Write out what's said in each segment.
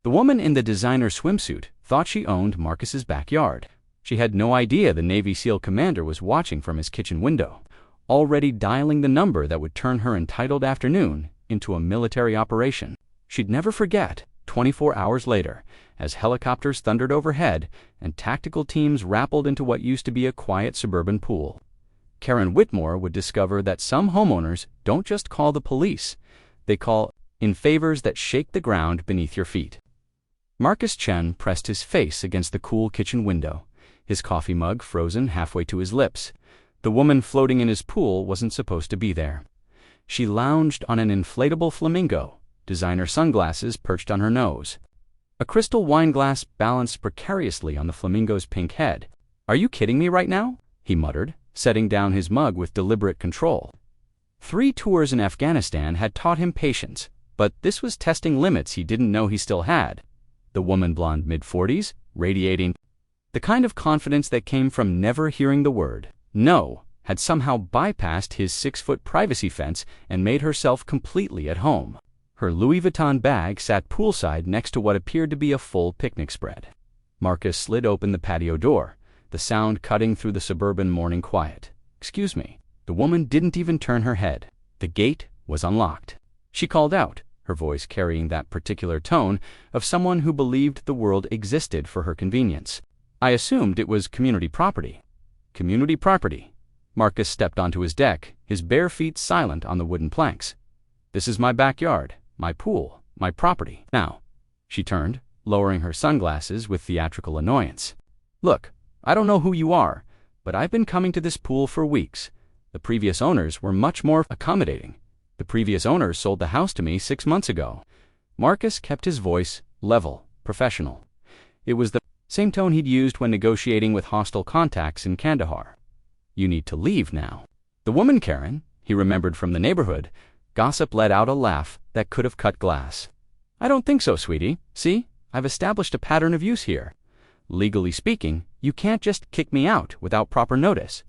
The woman in the designer swimsuit thought she owned Marcus's backyard. She had no idea the Navy SEAL commander was watching from his kitchen window, already dialing the number that would turn her entitled afternoon into a military operation. She'd never forget, 24 hours later, as helicopters thundered overhead and tactical teams rappelled into what used to be a quiet suburban pool. Karen Whitmore would discover that some homeowners don't just call the police, they call in favors that shake the ground beneath your feet. Marcus Chen pressed his face against the cool kitchen window, his coffee mug frozen halfway to his lips. The woman floating in his pool wasn't supposed to be there. She lounged on an inflatable flamingo, designer sunglasses perched on her nose. A crystal wine glass balanced precariously on the flamingo's pink head. "Are you kidding me right now?" he muttered, setting down his mug with deliberate control. 3 tours in Afghanistan had taught him patience, but this was testing limits he didn't know he still had. The woman, blonde mid-40s, radiating the kind of confidence that came from never hearing the word no, had somehow bypassed his 6-foot privacy fence and made herself completely at home. Her Louis Vuitton bag sat poolside next to what appeared to be a full picnic spread. Marcus slid open the patio door, the sound cutting through the suburban morning quiet. "Excuse me." The woman didn't even turn her head. The gate was unlocked. She called out, her voice carrying that particular tone of someone who believed the world existed for her convenience. "I assumed it was community property." Community property. Marcus stepped onto his deck, his bare feet silent on the wooden planks. "This is my backyard, my pool, my property. Now." She turned, lowering her sunglasses with theatrical annoyance. "Look, I don't know who you are, but I've been coming to this pool for weeks. The previous owners were much more accommodating. The previous owners sold the house to me 6 months ago." Marcus kept his voice level, professional. It was the same tone he'd used when negotiating with hostile contacts in Kandahar. "You need to leave now." The woman Karen, he remembered from the neighborhood, gossip let out a laugh that could have cut glass. "I don't think so, sweetie. See, I've established a pattern of use here. Legally speaking, you can't just kick me out without proper notice."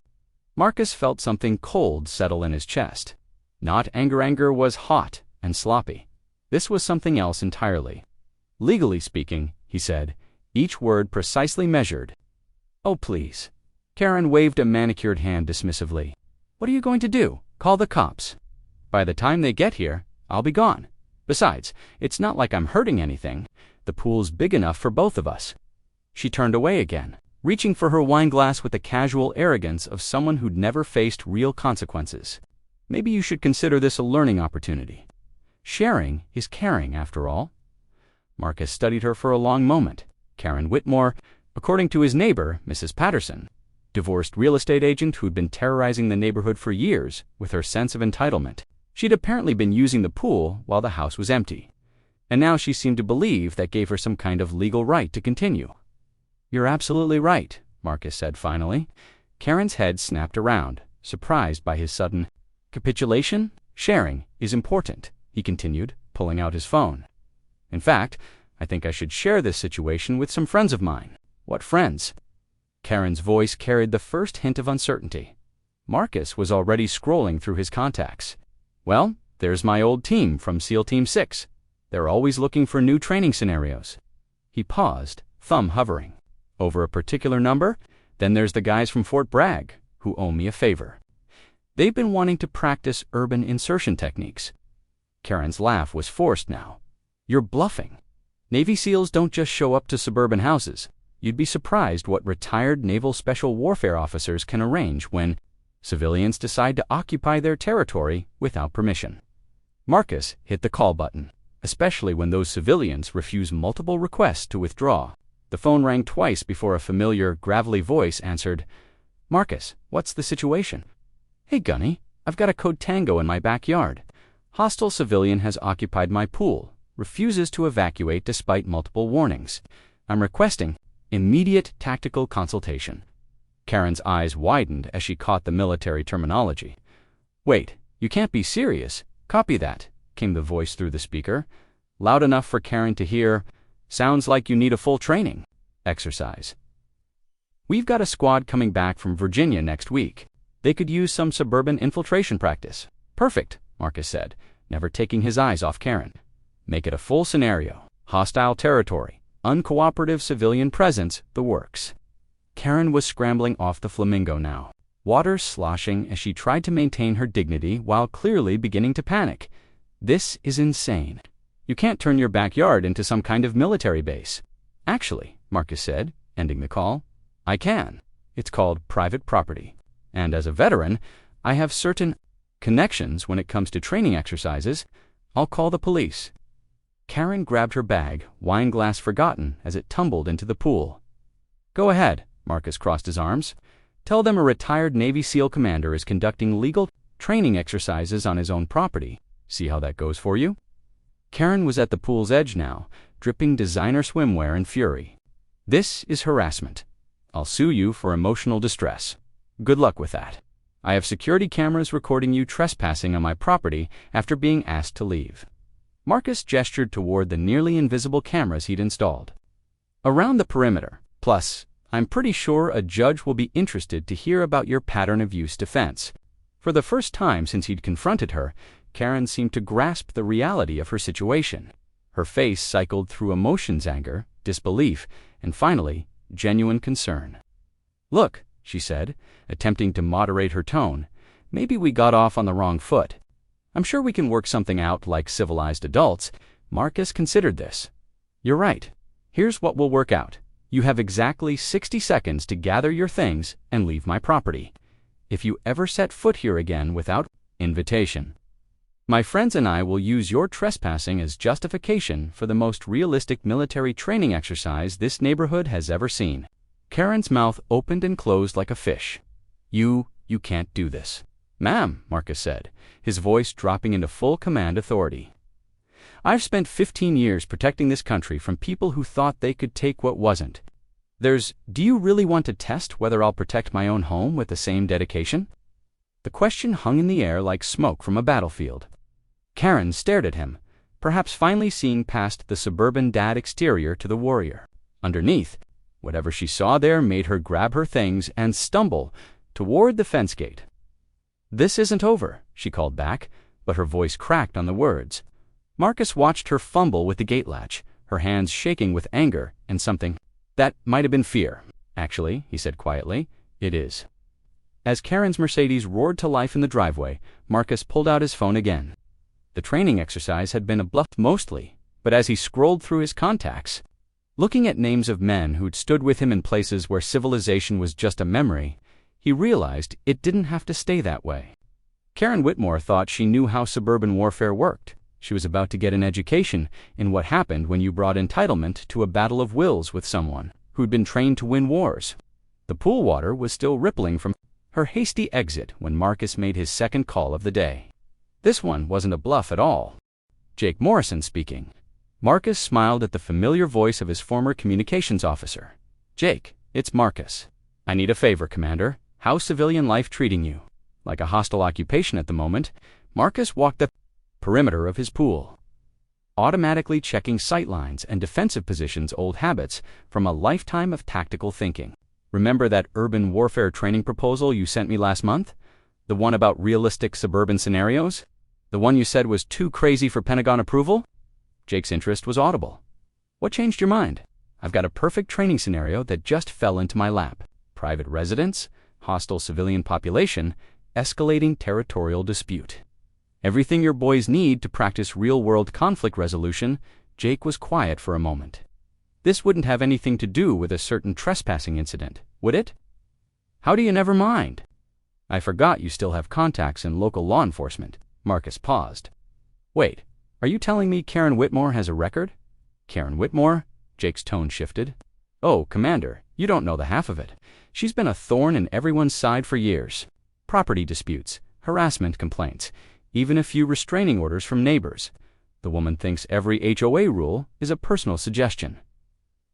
Marcus felt something cold settle in his chest. Not anger. Anger was hot and sloppy. This was something else entirely. "Legally speaking," he said, each word precisely measured. "Oh, please." Karen waved a manicured hand dismissively. "What are you going to do? Call the cops?" "By the time they get here, I'll be gone. Besides, it's not like I'm hurting anything. The pool's big enough for both of us." She turned away again, reaching for her wine glass with the casual arrogance of someone who'd never faced real consequences. "Maybe you should consider this a learning opportunity. Sharing is caring, after all." Marcus studied her for a long moment. Karen Whitmore, according to his neighbor, Mrs. Patterson, divorced real estate agent who'd been terrorizing the neighborhood for years with her sense of entitlement. She'd apparently been using the pool while the house was empty, and now she seemed to believe that gave her some kind of legal right to continue. "You're absolutely right," Marcus said finally. Karen's head snapped around, surprised by his sudden capitulation. "Sharing is important," he continued, pulling out his phone. "In fact, I think I should share this situation with some friends of mine." "What friends?" Karen's voice carried the first hint of uncertainty. Marcus was already scrolling through his contacts. "Well, there's my old team from SEAL Team 6. They're always looking for new training scenarios." He paused, thumb hovering. "Over a particular number? Then there's the guys from Fort Bragg, who owe me a favor. They've been wanting to practice urban insertion techniques." Karen's laugh was forced now. "You're bluffing. Navy SEALs don't just show up to suburban houses. You'd be surprised what retired naval special warfare officers can arrange when civilians decide to occupy their territory without permission." Marcus hit the call button, especially when those civilians refuse multiple requests to withdraw. The phone rang twice before a familiar, gravelly voice answered. "Marcus, what's the situation?" "Hey, Gunny, I've got a code tango in my backyard. Hostile civilian has occupied my pool, refuses to evacuate despite multiple warnings. I'm requesting immediate tactical consultation." Karen's eyes widened as she caught the military terminology. "Wait, you can't be serious. Copy that," came the voice through the speaker, loud enough for Karen to hear. "Sounds like you need a full training exercise. We've got a squad coming back from Virginia next week. They could use some suburban infiltration practice." "Perfect," Marcus said, never taking his eyes off Karen. "Make it a full scenario. Hostile territory, uncooperative civilian presence, the works. Karen was scrambling off the Flamingo now, water sloshing as she tried to maintain her dignity while clearly beginning to panic. This is insane. You can't turn your backyard into some kind of military base. Actually, Marcus said, ending the call, I can. It's called private property. And as a veteran, I have certain connections when it comes to training exercises. I'll call the police. Karen grabbed her bag, wine glass forgotten, as it tumbled into the pool. Go ahead, Marcus crossed his arms. Tell them a retired Navy SEAL commander is conducting legal training exercises on his own property. See how that goes for you? Karen was at the pool's edge now, dripping designer swimwear in fury. This is harassment. I'll sue you for emotional distress. Good luck with that. I have security cameras recording you trespassing on my property after being asked to leave. Marcus gestured toward the nearly invisible cameras he'd installed around the perimeter. Plus, I'm pretty sure a judge will be interested to hear about your pattern of use defense. For the first time since he'd confronted her, Karen seemed to grasp the reality of her situation. Her face cycled through emotions: anger, disbelief, and finally, genuine concern. Look, she said, attempting to moderate her tone, maybe we got off on the wrong foot. I'm sure we can work something out like civilized adults. Marcus considered this. You're right. Here's what we'll work out. You have exactly 60 seconds to gather your things and leave my property. If you ever set foot here again without invitation, my friends and I will use your trespassing as justification for the most realistic military training exercise this neighborhood has ever seen. Karen's mouth opened and closed like a fish. You can't do this. Ma'am, Marcus said, his voice dropping into full command authority. I've spent 15 years protecting this country from people who thought they could take what wasn't. Do you really want to test whether I'll protect my own home with the same dedication? The question hung in the air like smoke from a battlefield. Karen stared at him, perhaps finally seeing past the suburban dad exterior to the warrior. Underneath, whatever she saw there made her grab her things and stumble toward the fence gate. This isn't over, she called back, but her voice cracked on the words. Marcus watched her fumble with the gate latch, her hands shaking with anger and something that might have been fear. Actually, he said quietly, it is. As Karen's Mercedes roared to life in the driveway, Marcus pulled out his phone again. The training exercise had been a bluff mostly, but as he scrolled through his contacts, looking at names of men who'd stood with him in places where civilization was just a memory, he realized it didn't have to stay that way. Karen Whitmore thought she knew how suburban warfare worked. She was about to get an education in what happened when you brought entitlement to a battle of wills with someone who'd been trained to win wars. The pool water was still rippling from her hasty exit when Marcus made his second call of the day. This one wasn't a bluff at all. Jake Morrison speaking. Marcus smiled at the familiar voice of his former communications officer. Jake, it's Marcus. I need a favor, Commander. How's civilian life treating you? Like a hostile occupation at the moment, Marcus walked the perimeter of his pool, automatically checking sightlines and defensive positions, old habits from a lifetime of tactical thinking. Remember that urban warfare training proposal you sent me last month? The one about realistic suburban scenarios? The one you said was too crazy for Pentagon approval? Jake's interest was audible. What changed your mind? I've got a perfect training scenario that just fell into my lap. Private residence, hostile civilian population, escalating territorial dispute. Everything your boys need to practice real-world conflict resolution. Jake was quiet for a moment. This wouldn't have anything to do with a certain trespassing incident, would it? How do you never mind? I forgot you still have contacts in local law enforcement. Marcus paused. Wait, are you telling me Karen Whitmore has a record? Karen Whitmore? Jake's tone shifted. Oh, Commander, you don't know the half of it. She's been a thorn in everyone's side for years. Property disputes, harassment complaints, even a few restraining orders from neighbors. The woman thinks every HOA rule is a personal suggestion.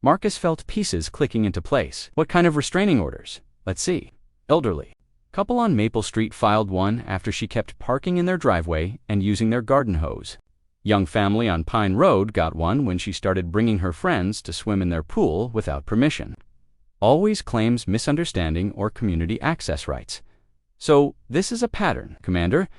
Marcus felt pieces clicking into place. What kind of restraining orders? Let's see. Elderly. Couple on Maple Street filed one after she kept parking in their driveway and using their garden hose. Young family on Pine Road got one when she started bringing her friends to swim in their pool without permission. Always claims misunderstanding or community access rights. So this is a pattern, Commander.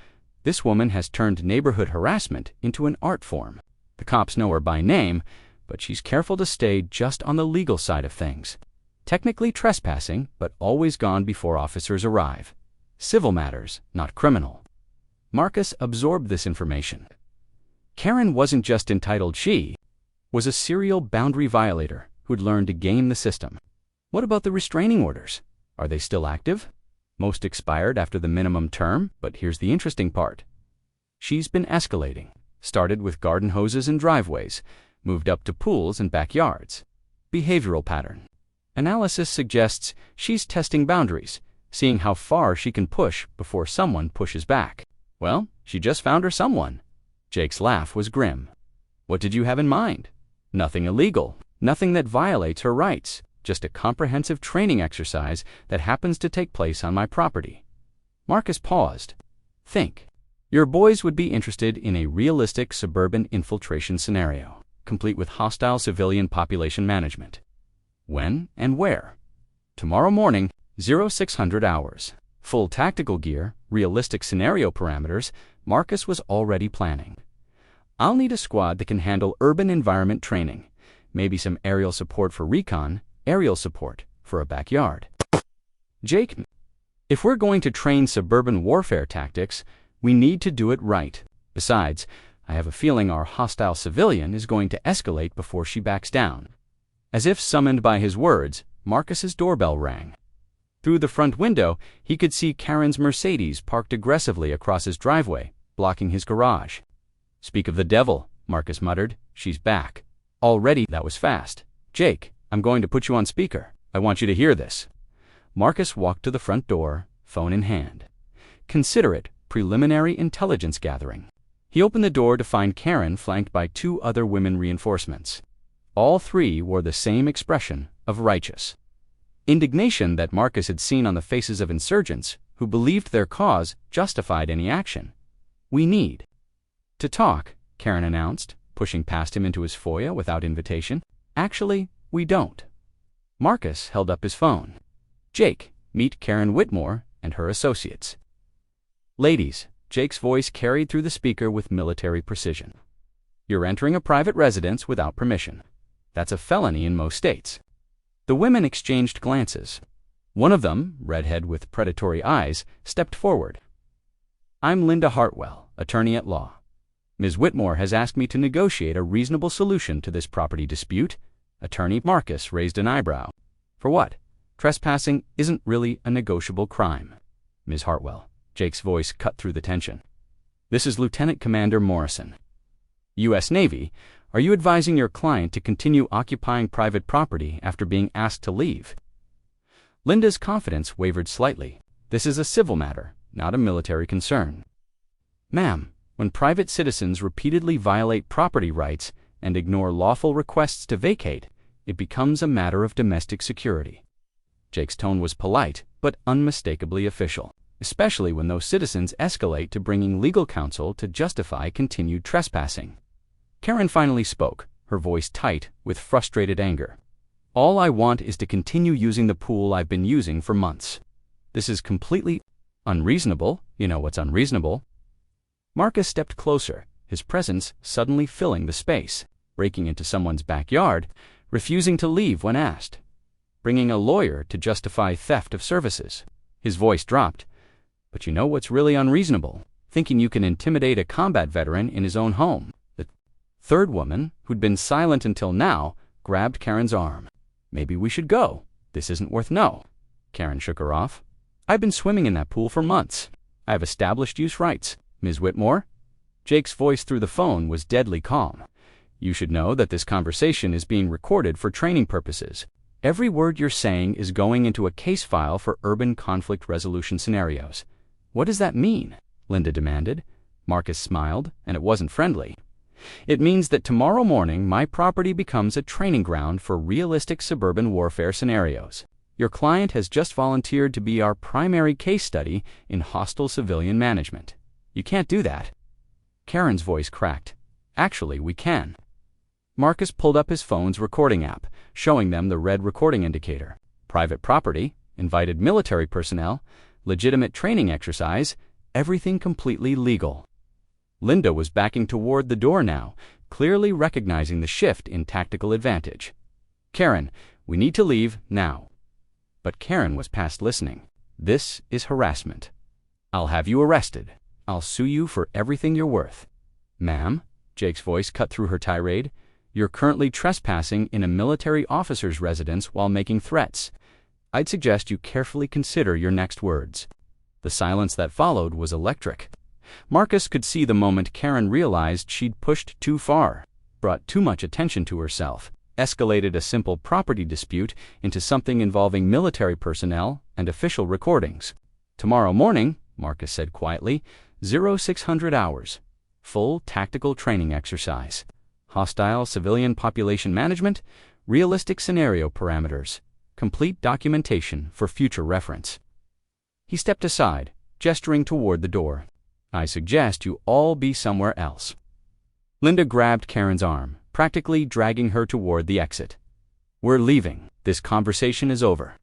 This woman has turned neighborhood harassment into an art form. The cops know her by name, but she's careful to stay just on the legal side of things. Technically trespassing, but always gone before officers arrive. Civil matters, not criminal. Marcus absorbed this information. Karen wasn't just entitled, she was a serial boundary violator who'd learned to game the system. What about the restraining orders? Are they still active? Most expired after the minimum term, but here's the interesting part. She's been escalating. Started with garden hoses and driveways, moved up to pools and backyards. Behavioral pattern. Analysis suggests she's testing boundaries, seeing how far she can push before someone pushes back. Well, she just found her someone. Jake's laugh was grim. What did you have in mind? Nothing illegal, nothing that violates her rights, just a comprehensive training exercise that happens to take place on my property. Marcus paused. Think. Your boys would be interested in a realistic suburban infiltration scenario, complete with hostile civilian population management. When and where? Tomorrow morning, 0600 hours. Full tactical gear, realistic scenario parameters, Marcus was already planning. I'll need a squad that can handle urban environment training, maybe some aerial support for recon, aerial support for a backyard. Jake, if we're going to train suburban warfare tactics, we need to do it right. Besides, I have a feeling our hostile civilian is going to escalate before she backs down. As if summoned by his words, Marcus's doorbell rang. Through the front window, he could see Karen's Mercedes parked aggressively across his driveway, blocking his garage. Speak of the devil, Marcus muttered. She's back. Already, that was fast. Jake, I'm going to put you on speaker. I want you to hear this. Marcus walked to the front door, phone in hand. Consider it preliminary intelligence gathering. He opened the door to find Karen flanked by 2 other women reinforcements. All 3 wore the same expression of righteous indignation that Marcus had seen on the faces of insurgents who believed their cause justified any action. We need to talk, Karen announced, pushing past him into his foyer without invitation. Actually, we don't. Marcus held up his phone. Jake, meet Karen Whitmore and her associates. Ladies, Jake's voice carried through the speaker with military precision. You're entering a private residence without permission. That's a felony in most states. The women exchanged glances. One of them, redhead with predatory eyes, stepped forward. I'm Linda Hartwell, attorney at law. Ms. Whitmore has asked me to negotiate a reasonable solution to this property dispute. Attorney Marcus raised an eyebrow. For what? Trespassing isn't really a negotiable crime. Ms. Hartwell. Jake's voice cut through the tension. This is Lieutenant Commander Morrison. U.S. Navy, are you advising your client to continue occupying private property after being asked to leave? Linda's confidence wavered slightly. This is a civil matter, not a military concern. Ma'am, when private citizens repeatedly violate property rights and ignore lawful requests to vacate, it becomes a matter of domestic security. Jake's tone was polite, but unmistakably official, especially when those citizens escalate to bringing legal counsel to justify continued trespassing. Karen finally spoke, her voice tight with frustrated anger. All I want is to continue using the pool I've been using for months. This is completely unreasonable. You know what's unreasonable? Marcus stepped closer, his presence suddenly filling the space, breaking into someone's backyard, refusing to leave when asked, bringing a lawyer to justify theft of services. His voice dropped. But you know what's really unreasonable? Thinking you can intimidate a combat veteran in his own home. The third woman, who'd been silent until now, grabbed Karen's arm. Maybe we should go. This isn't worth no. Karen shook her off. I've been swimming in that pool for months. I have established use rights. Ms. Whitmore? Jake's voice through the phone was deadly calm. You should know that this conversation is being recorded for training purposes. Every word you're saying is going into a case file for urban conflict resolution scenarios. What does that mean? Linda demanded. Marcus smiled, and it wasn't friendly. It means that tomorrow morning my property becomes a training ground for realistic suburban warfare scenarios. Your client has just volunteered to be our primary case study in hostile civilian management. You can't do that. Karen's voice cracked. Actually, we can. Marcus pulled up his phone's recording app, showing them the red recording indicator. Private property, invited military personnel, legitimate training exercise, everything completely legal. Linda was backing toward the door now, clearly recognizing the shift in tactical advantage. "Karen, we need to leave now." But Karen was past listening. "This is harassment. I'll have you arrested. I'll sue you for everything you're worth." "Ma'am," Jake's voice cut through her tirade, "you're currently trespassing in a military officer's residence while making threats. I'd suggest you carefully consider your next words." The silence that followed was electric. Marcus could see the moment Karen realized she'd pushed too far, brought too much attention to herself, escalated a simple property dispute into something involving military personnel and official recordings. "Tomorrow morning," Marcus said quietly, 0600 hours. Full tactical training exercise. Hostile civilian population management, realistic scenario parameters, complete documentation for future reference. He stepped aside, gesturing toward the door. "I suggest you all be somewhere else." Linda grabbed Karen's arm, practically dragging her toward the exit. "We're leaving. This conversation is over."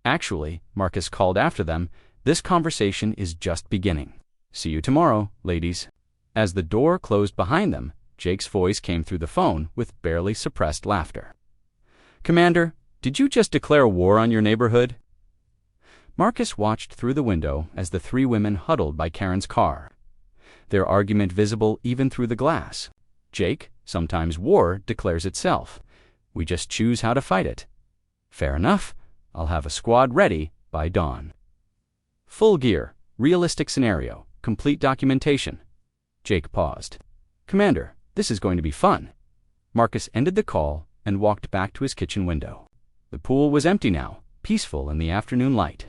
"Actually," Marcus called after them, "this conversation is just beginning. See you tomorrow, ladies." As the door closed behind them, Jake's voice came through the phone with barely suppressed laughter. "Commander, did you just declare war on your neighborhood?" Marcus watched through the window as the three women huddled by Karen's car, their argument visible even through the glass. "Jake, sometimes war declares itself. We just choose how to fight it." "Fair enough. I'll have a squad ready by dawn." "Full gear, realistic scenario, complete documentation." Jake paused. "Commander, this is going to be fun." Marcus ended the call and walked back to his kitchen window. The pool was empty now, peaceful in the afternoon light.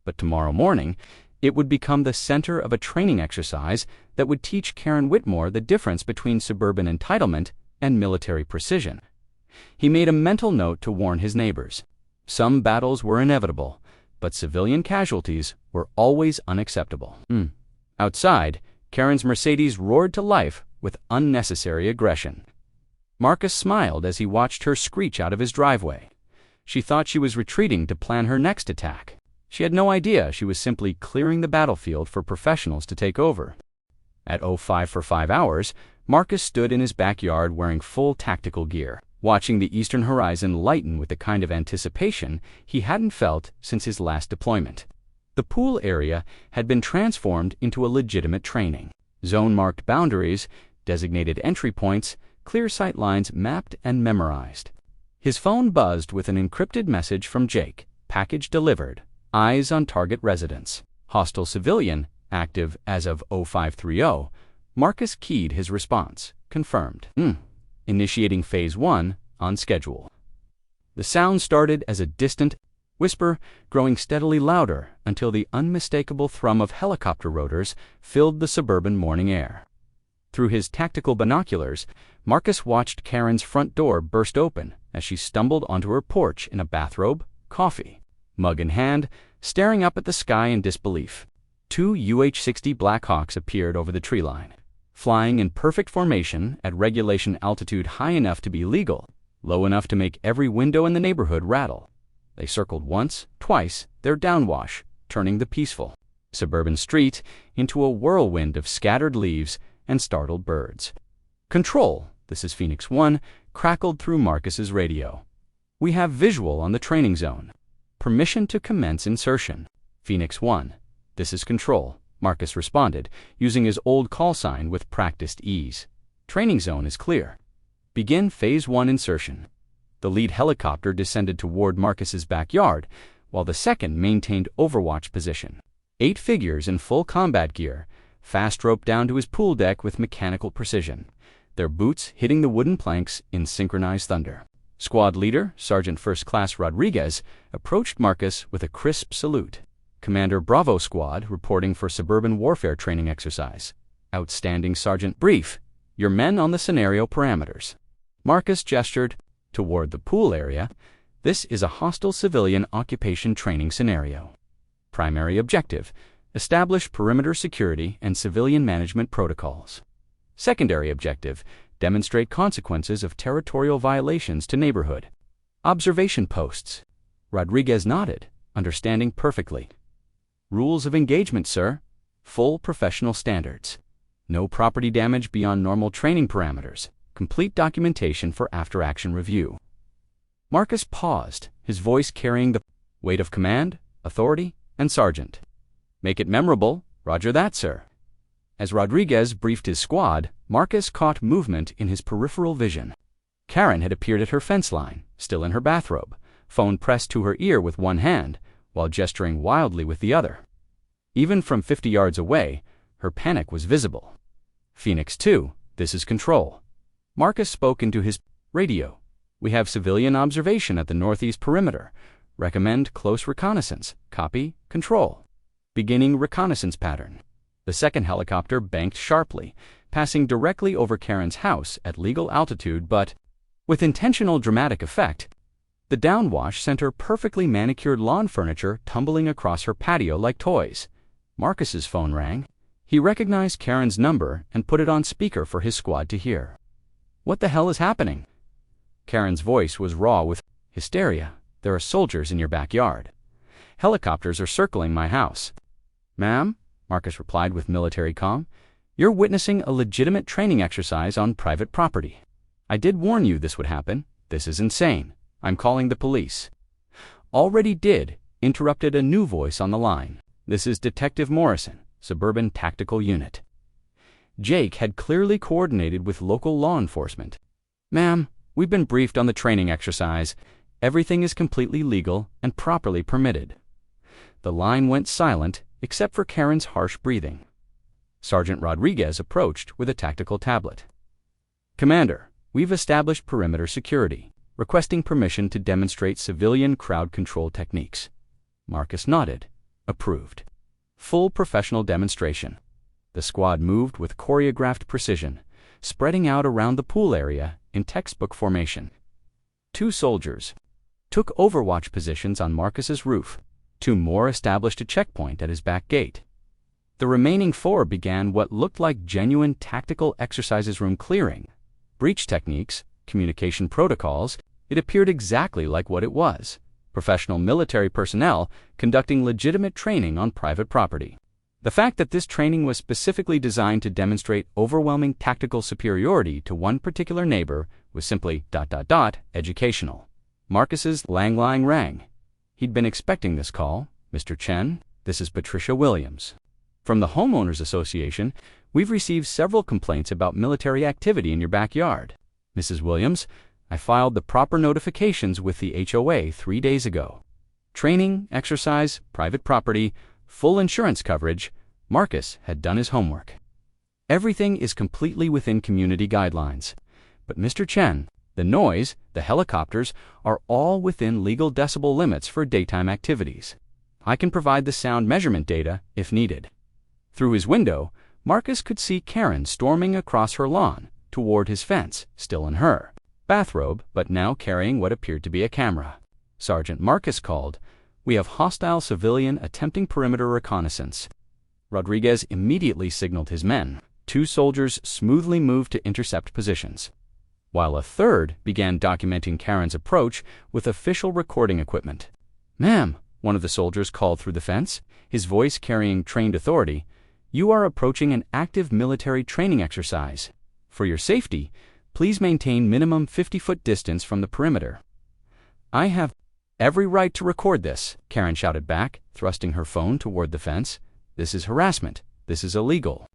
But tomorrow morning, it would become the center of a training exercise that would teach Karen Whitmore the difference between suburban entitlement and military precision. He made a mental note to warn his neighbors. Some battles were inevitable, but civilian casualties were always unacceptable. Outside, Karen's Mercedes roared to life with unnecessary aggression. Marcus smiled as he watched her screech out of his driveway. She thought she was retreating to plan her next attack. She had no idea she was simply clearing the battlefield for professionals to take over. At 05 for 5 hours, Marcus stood in his backyard wearing full tactical gear, watching the eastern horizon lighten with the kind of anticipation he hadn't felt since his last deployment. The pool area had been transformed into a legitimate training. Zone-marked boundaries, designated entry points, clear sight lines mapped and memorized. His phone buzzed with an encrypted message from Jake. "Package delivered. Eyes on target residence. Hostile civilian, active as of 0530. Marcus keyed his response. Confirmed. Initiating Phase 1 on schedule. The sound started as a distant whisper, growing steadily louder until the unmistakable thrum of helicopter rotors filled the suburban morning air. Through his tactical binoculars, Marcus watched Karen's front door burst open as she stumbled onto her porch in a bathrobe, coffee mug in hand, staring up at the sky in disbelief. 2 UH-60 Blackhawks appeared over the tree line, flying in perfect formation at regulation altitude high enough to be legal, low enough to make every window in the neighborhood rattle. They circled once, twice, their downwash, turning the peaceful suburban street into a whirlwind of scattered leaves and startled birds. "Control, this is Phoenix 1, crackled through Marcus's radio. "We have visual on the training zone. Permission to commence insertion." "Phoenix 1, this is Control," Marcus responded, using his old call sign with practiced ease. "Training zone is clear. Begin Phase 1 insertion." The lead helicopter descended toward Marcus's backyard, while the second maintained overwatch position. 8 figures in full combat gear, fast roped down to his pool deck with mechanical precision, their boots hitting the wooden planks in synchronized thunder. Squad leader, Sergeant First Class Rodriguez, approached Marcus with a crisp salute. "Commander Bravo Squad reporting for suburban warfare training exercise. Outstanding, Sergeant. Brief. Your men on the scenario parameters." Marcus gestured toward the pool area. "This is a hostile civilian occupation training scenario. Primary objective: establish perimeter security and civilian management protocols. Secondary objective: demonstrate consequences of territorial violations to neighborhood. Observation posts." Rodriguez nodded, understanding perfectly. "Rules of engagement, sir. Full professional standards. No property damage beyond normal training parameters. complete documentation for after-action review. Marcus paused, his voice carrying the weight of command, authority, and sergeant. "Make it memorable. Roger that, sir." As Rodriguez briefed his squad, Marcus caught movement in his peripheral vision. Karen had appeared at her fence line, still in her bathrobe, phone pressed to her ear with one hand, while gesturing wildly with the other. Even from 50 yards away, her panic was visible. "Phoenix 2, this is Control." Marcus spoke into his radio. "We have civilian observation at the northeast perimeter. Recommend close reconnaissance. Copy, Control." Beginning reconnaissance pattern. The second helicopter banked sharply, passing directly over Karen's house at legal altitude, but with intentional dramatic effect. The downwash sent her perfectly manicured lawn furniture tumbling across her patio like toys. Marcus's phone rang. He recognized Karen's number and put it on speaker for his squad to hear. "What the hell is happening?" Karen's voice was raw with hysteria. "There are soldiers in your backyard. Helicopters are circling my house." "Ma'am," Marcus replied with military calm, "you're witnessing a legitimate training exercise on private property. I did warn you this would happen. This is insane. I'm calling the police." "Already did," interrupted a new voice on the line. "This is Detective Morrison, Suburban Tactical Unit." Jake had clearly coordinated with local law enforcement. "Ma'am, we've been briefed on the training exercise. Everything is completely legal and properly permitted." The line went silent, except for Karen's harsh breathing. Sergeant Rodriguez approached with a tactical tablet. "Commander, we've established perimeter security, requesting permission to demonstrate civilian crowd control techniques." Marcus nodded. Approved. Full professional demonstration. The squad moved with choreographed precision, spreading out around the pool area in textbook formation. 2 soldiers took overwatch positions on Marcus's roof. 2 more established a checkpoint at his back gate. The remaining 4 began what looked like genuine tactical exercises room clearing. Breach techniques, communication protocols, it appeared exactly like what it was. Professional military personnel conducting legitimate training on private property. The fact that this training was specifically designed to demonstrate overwhelming tactical superiority to one particular neighbor was simply ... educational. Marcus's landline rang. He'd been expecting this call. "Mr. Chen, this is Patricia Williams. From the Homeowners Association, we've received several complaints about military activity in your backyard. Mrs. Williams, I filed the proper notifications with the HOA 3 days ago. Training, exercise, private property, full insurance coverage. Marcus had done his homework. Everything is completely within community guidelines. But Mr. Chen, the noise, the helicopters are all within legal decibel limits for daytime activities. I can provide the sound measurement data if needed." Through his window, Marcus could see Karen storming across her lawn toward his fence, still in her bathrobe, but now carrying what appeared to be a camera. Sergeant Marcus called, "We have hostile civilian attempting perimeter reconnaissance." Rodriguez immediately signaled his men. 2 soldiers smoothly moved to intercept positions, while a third began documenting Karen's approach with official recording equipment. "Ma'am," one of the soldiers called through the fence, his voice carrying trained authority, "you are approaching an active military training exercise. For your safety, please maintain minimum 50-foot distance from the perimeter." "I have every right to record this," Karen shouted back, thrusting her phone toward the fence. "This is harassment. This is illegal."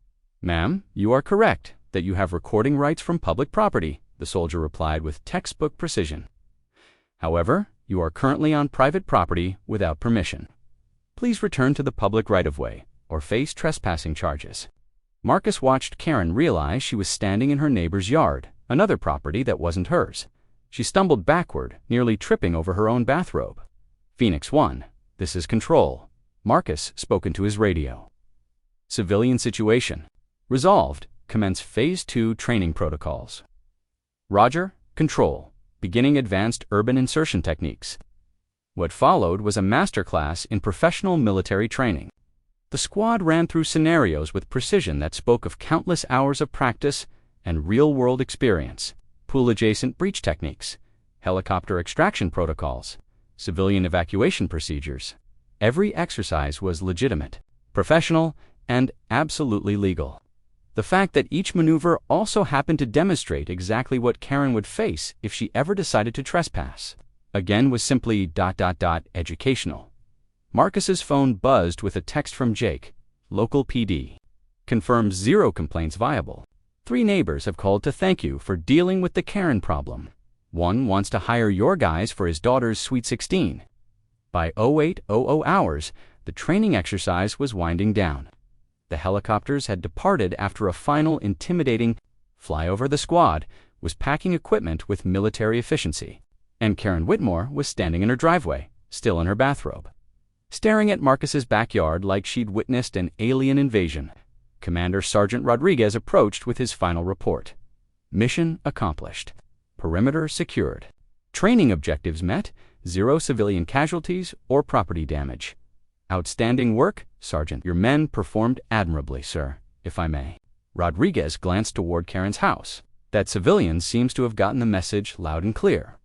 "Ma'am, you are correct that you have recording rights from public property," the soldier replied with textbook precision. "However, you are currently on private property without permission. Please return to the public right-of-way or face trespassing charges." Marcus watched Karen realize she was standing in her neighbor's yard, another property that wasn't hers. She stumbled backward, nearly tripping over her own bathrobe. "Phoenix 1, this is Control." Marcus spoke into his radio. "Civilian situation. Resolved. Commence Phase 2 training protocols." "Roger, Control. Beginning advanced urban insertion techniques." What followed was a masterclass in professional military training. The squad ran through scenarios with precision that spoke of countless hours of practice and real-world experience. Pool-adjacent breach techniques, helicopter extraction protocols, civilian evacuation procedures. Every exercise was legitimate, professional, and absolutely legal. The fact that each maneuver also happened to demonstrate exactly what Karen would face if she ever decided to trespass, again, was simply ... educational. Marcus's phone buzzed with a text from Jake, local PD. Confirms 0 complaints viable. 3 neighbors have called to thank you for dealing with the Karen problem. 1 wants to hire your guys for his daughter's Sweet 16. By 08:00 hours, the training exercise was winding down. The helicopters had departed after a final intimidating flyover. The squad was packing equipment with military efficiency, and Karen Whitmore was standing in her driveway, still in her bathrobe, staring at Marcus's backyard like she'd witnessed an alien invasion. Commander Sergeant Rodriguez approached with his final report. Mission accomplished. Perimeter secured. Training objectives met. 0 civilian casualties or property damage. Outstanding work, Sergeant. Your men performed admirably, sir, if I may. Rodriguez glanced toward Karen's house. That civilian seems to have gotten the message loud and clear.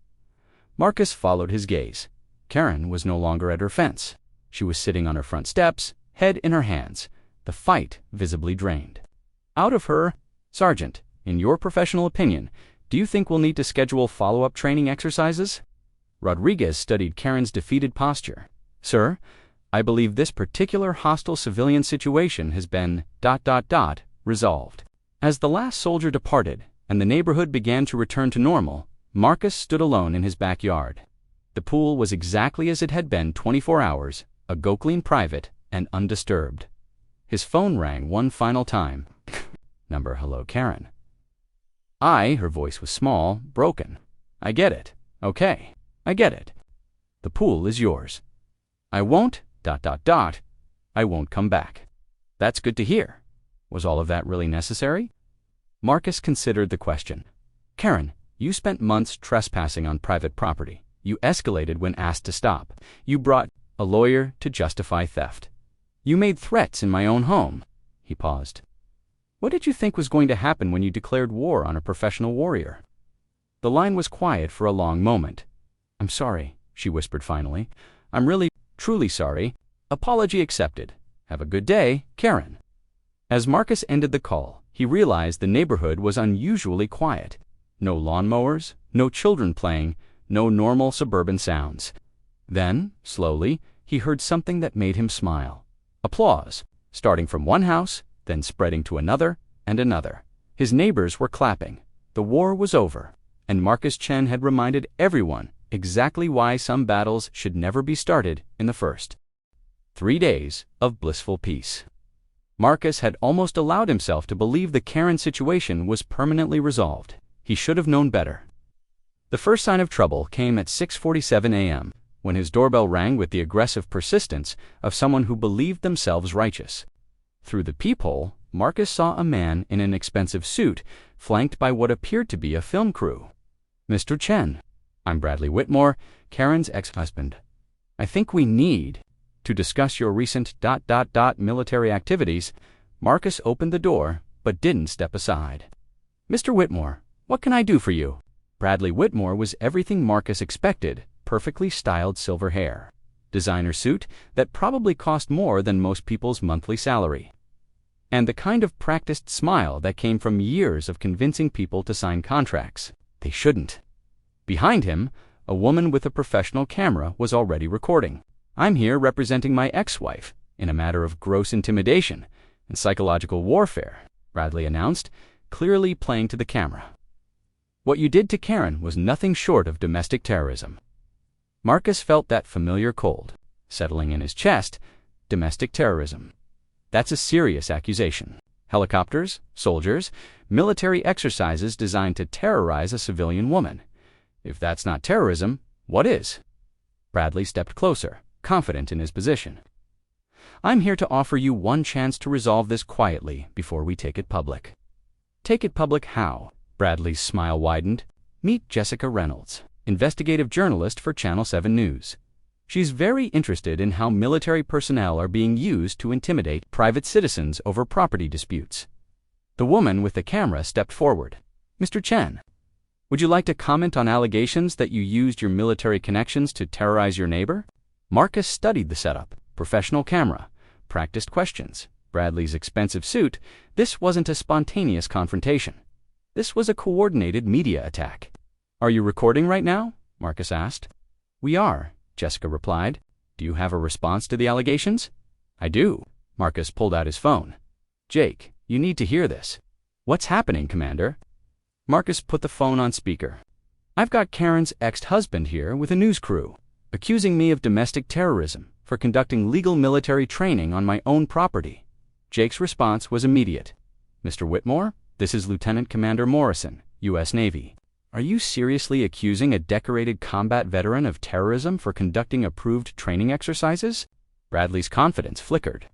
Marcus followed his gaze. Karen was no longer at her fence. She was sitting on her front steps, head in her hands, the fight visibly drained. Out of her, Sergeant, in your professional opinion, do you think we'll need to schedule follow-up training exercises? Rodriguez studied Karen's defeated posture. Sir, I believe this particular hostile civilian situation has been ... resolved. As the last soldier departed and the neighborhood began to return to normal, Marcus stood alone in his backyard. The pool was exactly as it had been 24 hours, a go-clean private and undisturbed. His phone rang one final time. Number, hello, Karen. Her voice was small, broken. I get it. Okay, I get it. The pool is yours. I won't ... I won't come back. That's good to hear. Was all of that really necessary? Marcus considered the question. Karen, you spent months trespassing on private property. You escalated when asked to stop. You brought a lawyer to justify theft. You made threats in my own home. He paused. What did you think was going to happen when you declared war on a professional warrior? The line was quiet for a long moment. I'm sorry, she whispered finally. I'm really, truly sorry. Apology accepted. Have a good day, Karen. As Marcus ended the call, he realized the neighborhood was unusually quiet. No lawnmowers, no children playing, no normal suburban sounds. Then, slowly, he heard something that made him smile. Applause, starting from one house, then spreading to another and another. His neighbors were clapping. The war was over, and Marcus Chen had reminded everyone exactly why some battles should never be started in the first. 3 days of blissful peace. Marcus had almost allowed himself to believe the Karen situation was permanently resolved. He should have known better. The first sign of trouble came at 6:47 a.m., when his doorbell rang with the aggressive persistence of someone who believed themselves righteous. Through the peephole, Marcus saw a man in an expensive suit, flanked by what appeared to be a film crew. Mr. Chen, I'm Bradley Whitmore, Karen's ex-husband. I think we need to discuss your recent ... military activities. Marcus opened the door, but didn't step aside. Mr. Whitmore, what can I do for you? Bradley Whitmore was everything Marcus expected, perfectly styled silver hair. Designer suit that probably cost more than most people's monthly salary. And the kind of practiced smile that came from years of convincing people to sign contracts they shouldn't. Behind him, a woman with a professional camera was already recording. I'm here representing my ex-wife in a matter of gross intimidation and psychological warfare, Bradley announced, clearly playing to the camera. What you did to Karen was nothing short of domestic terrorism. Marcus felt that familiar cold settling in his chest. Domestic terrorism. That's a serious accusation. Helicopters, soldiers, military exercises designed to terrorize a civilian woman. If that's not terrorism, what is? Bradley stepped closer, confident in his position. I'm here to offer you one chance to resolve this quietly before we take it public. Take it public how? Bradley's smile widened. Meet Jessica Reynolds, investigative journalist for Channel 7 News. She's very interested in how military personnel are being used to intimidate private citizens over property disputes. The woman with the camera stepped forward. Mr. Chen, would you like to comment on allegations that you used your military connections to terrorize your neighbor? Marcus studied the setup, professional camera, practiced questions, Bradley's expensive suit, this wasn't a spontaneous confrontation. This was a coordinated media attack. "Are you recording right now?" Marcus asked. "We are," Jessica replied. "Do you have a response to the allegations?" "I do." Marcus pulled out his phone. "Jake, you need to hear this." "What's happening, Commander?" Marcus put the phone on speaker. "I've got Karen's ex-husband here with a news crew, accusing me of domestic terrorism for conducting legal military training on my own property." Jake's response was immediate. "Mr. Whitmore, this is Lieutenant Commander Morrison, U.S. Navy. Are you seriously accusing a decorated combat veteran of terrorism for conducting approved training exercises?" Bradley's confidence flickered.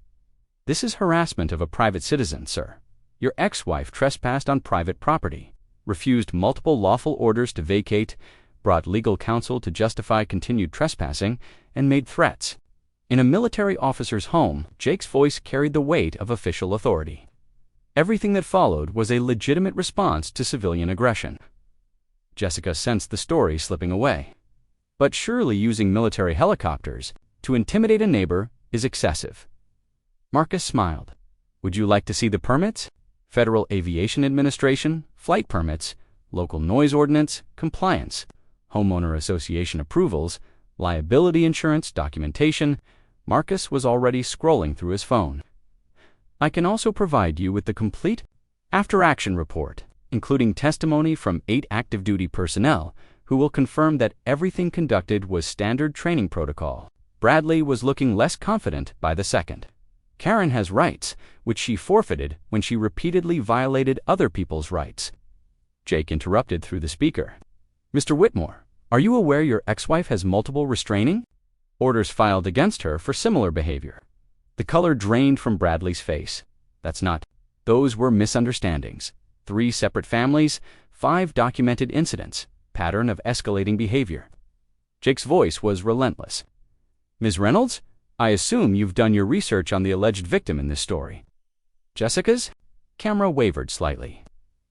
"This is harassment of a private citizen, sir. Your ex-wife trespassed on private property, refused multiple lawful orders to vacate, brought legal counsel to justify continued trespassing, and made threats." In a military officer's home, Jake's voice carried the weight of official authority. Everything that followed was a legitimate response to civilian aggression. Jessica sensed the story slipping away. But surely using military helicopters to intimidate a neighbor is excessive. Marcus smiled. "Would you like to see the permits? Federal Aviation Administration, flight permits, local noise ordinance, compliance, homeowner association approvals, liability insurance, documentation." Marcus was already scrolling through his phone. "I can also provide you with the complete after-action report, including testimony from 8 active duty personnel who will confirm that everything conducted was standard training protocol." Bradley was looking less confident by the second. "Karen has rights, which she forfeited when she repeatedly violated other people's rights." Jake interrupted through the speaker. "Mr. Whitmore, are you aware your ex-wife has multiple restraining orders filed against her for similar behavior?" The color drained from Bradley's face. "That's not. Those were misunderstandings. 3 separate families, 5 documented incidents, pattern of escalating behavior." Jake's voice was relentless. "Ms. Reynolds, I assume you've done your research on the alleged victim in this story." "Jessica's?" Camera wavered slightly.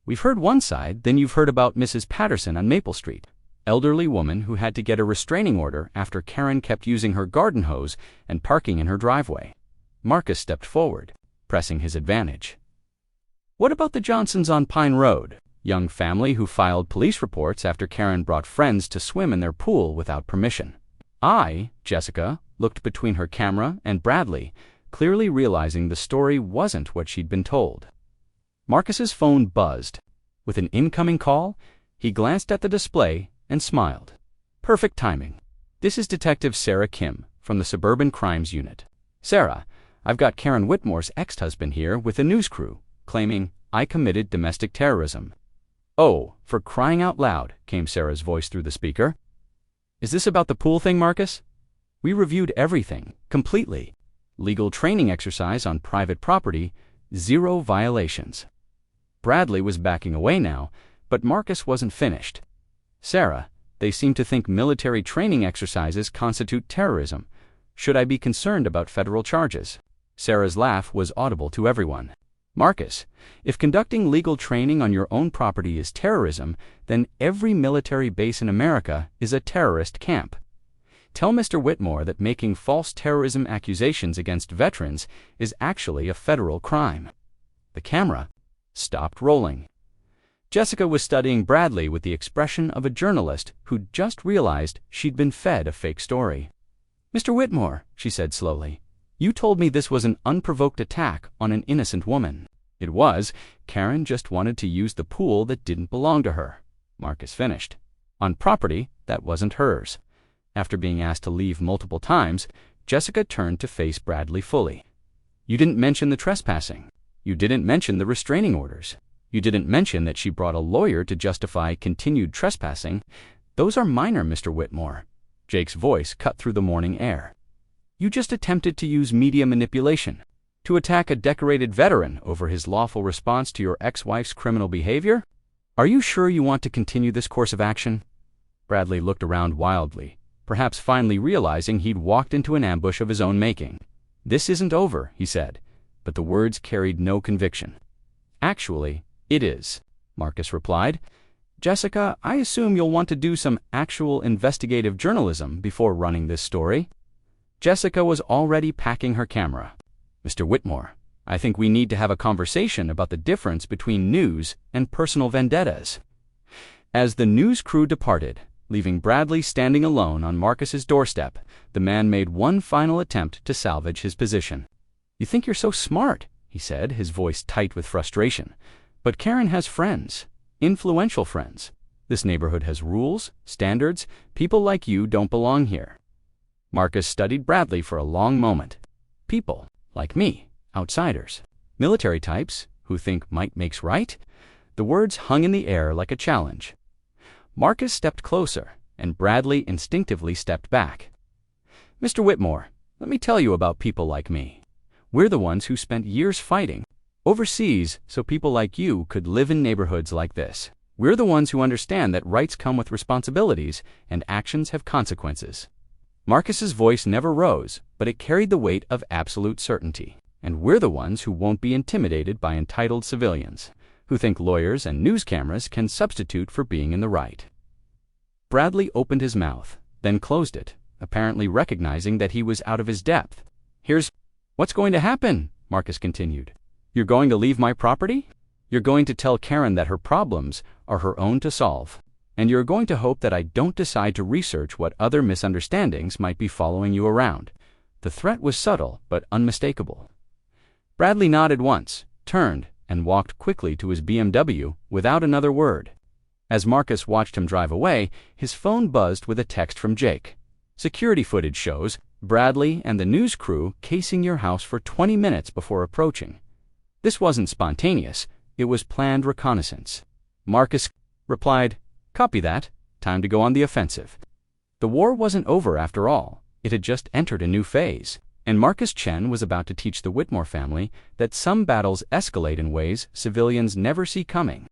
"We've heard one side, then you've heard about Mrs. Patterson on Maple Street. Elderly woman who had to get a restraining order after Karen kept using her garden hose and parking in her driveway." Marcus stepped forward, pressing his advantage. "What about the Johnsons on Pine Road? Young family who filed police reports after Karen brought friends to swim in their pool without permission." Jessica, looked between her camera and Bradley, clearly realizing the story wasn't what she'd been told. Marcus's phone buzzed. With an incoming call, he glanced at the display and smiled. "Perfect timing. This is Detective Sarah Kim from the Suburban Crimes Unit. Sarah, I've got Karen Whitmore's ex-husband here with a news crew, claiming I committed domestic terrorism." "Oh, for crying out loud," came Sarah's voice through the speaker. "Is this about the pool thing, Marcus? We reviewed everything, completely. Legal training exercise on private property, 0 violations." Bradley was backing away now, but Marcus wasn't finished. "Sarah, they seem to think military training exercises constitute terrorism. Should I be concerned about federal charges?" Sarah's laugh was audible to everyone. "Marcus, if conducting legal training on your own property is terrorism, then every military base in America is a terrorist camp. Tell Mr. Whitmore that making false terrorism accusations against veterans is actually a federal crime." The camera stopped rolling. Jessica was studying Bradley with the expression of a journalist who'd just realized she'd been fed a fake story. "Mr. Whitmore," she said slowly, "you told me this was an unprovoked attack on an innocent woman." "It was. Karen just wanted to use the pool that didn't belong to her," Marcus finished. "On property that wasn't hers." After being asked to leave multiple times, Jessica turned to face Bradley fully. "You didn't mention the trespassing. You didn't mention the restraining orders. You didn't mention that she brought a lawyer to justify continued trespassing. Those are minor, Mr. Whitmore." Jake's voice cut through the morning air. "You just attempted to use media manipulation to attack a decorated veteran over his lawful response to your ex-wife's criminal behavior. Are you sure you want to continue this course of action?" Bradley looked around wildly, perhaps finally realizing he'd walked into an ambush of his own making. "This isn't over," he said, but the words carried no conviction. "Actually, it is," Marcus replied. "Jessica, I assume you'll want to do some actual investigative journalism before running this story." Jessica was already packing her camera. "Mr. Whitmore, I think we need to have a conversation about the difference between news and personal vendettas." As the news crew departed, leaving Bradley standing alone on Marcus's doorstep, the man made one final attempt to salvage his position. "You think you're so smart," he said, his voice tight with frustration. "But Karen has friends, influential friends. This neighborhood has rules, standards. People like you don't belong here." Marcus studied Bradley for a long moment. People like me, outsiders, military types who think might makes right? The words hung in the air like a challenge. Marcus stepped closer, and Bradley instinctively stepped back. "Mr. Whitmore, let me tell you about people like me. We're the ones who spent years fighting overseas so people like you could live in neighborhoods like this. We're the ones who understand that rights come with responsibilities and actions have consequences." Marcus's voice never rose, but it carried the weight of absolute certainty. "And we're the ones who won't be intimidated by entitled civilians who think lawyers and news cameras can substitute for being in the right." Bradley opened his mouth, then closed it, apparently recognizing that he was out of his depth. "Here's what's going to happen," Marcus continued. "You're going to leave my property? You're going to tell Karen that her problems are her own to solve. And you're going to hope that I don't decide to research what other misunderstandings might be following you around." The threat was subtle but unmistakable. Bradley nodded once, turned, and walked quickly to his BMW without another word. As Marcus watched him drive away, his phone buzzed with a text from Jake. "Security footage shows Bradley and the news crew casing your house for 20 minutes before approaching. This wasn't spontaneous, it was planned reconnaissance." Marcus replied, "Copy that. Time to go on the offensive." The war wasn't over after all. It had just entered a new phase, and Marcus Chen was about to teach the Whitmore family that some battles escalate in ways civilians never see coming.